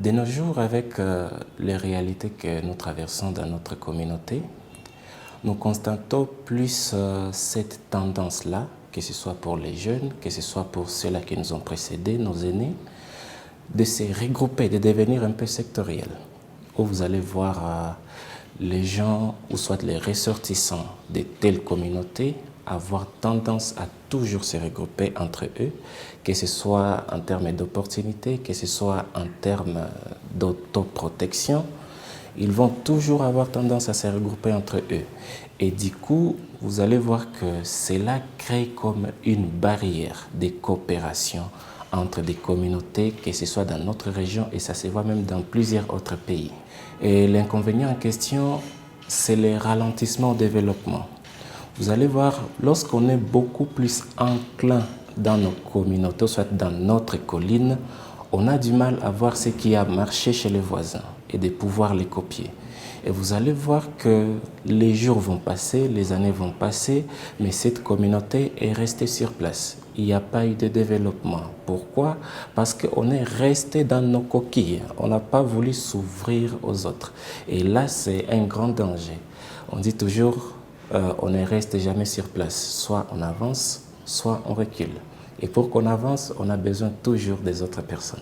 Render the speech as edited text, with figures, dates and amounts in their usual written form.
De nos jours, avec les réalités que nous traversons dans notre communauté, nous constatons plus cette tendance-là, que ce soit pour les jeunes, que ce soit pour ceux-là qui nous ont précédés, nos aînés, de se regrouper, de devenir un peu sectoriel. Où vous allez voir les gens, ou soit les ressortissants de telles communautés, avoir tendance à toujours se regrouper entre eux, que ce soit en termes d'opportunités, que ce soit en termes d'autoprotection. Ils vont toujours avoir tendance à se regrouper entre eux. Et du coup, vous allez voir que cela crée comme une barrière de coopération entre des communautés, que ce soit dans notre région et ça se voit même dans plusieurs autres pays. Et l'inconvénient en question, c'est le ralentissement au développement. Vous allez voir, lorsqu'on est beaucoup plus enclin dans nos communautés, soit dans notre colline, on a du mal à voir ce qui a marché chez les voisins et de pouvoir les copier. Et vous allez voir que les jours vont passer, les années vont passer, mais cette communauté est restée sur place. Il n'y a pas eu de développement. Pourquoi? Parce qu'on est resté dans nos coquilles. On n'a pas voulu s'ouvrir aux autres. Et là, c'est un grand danger. On dit toujours, on ne reste jamais sur place. Soit on avance, soit on recule. Et pour qu'on avance, on a besoin toujours des autres personnes.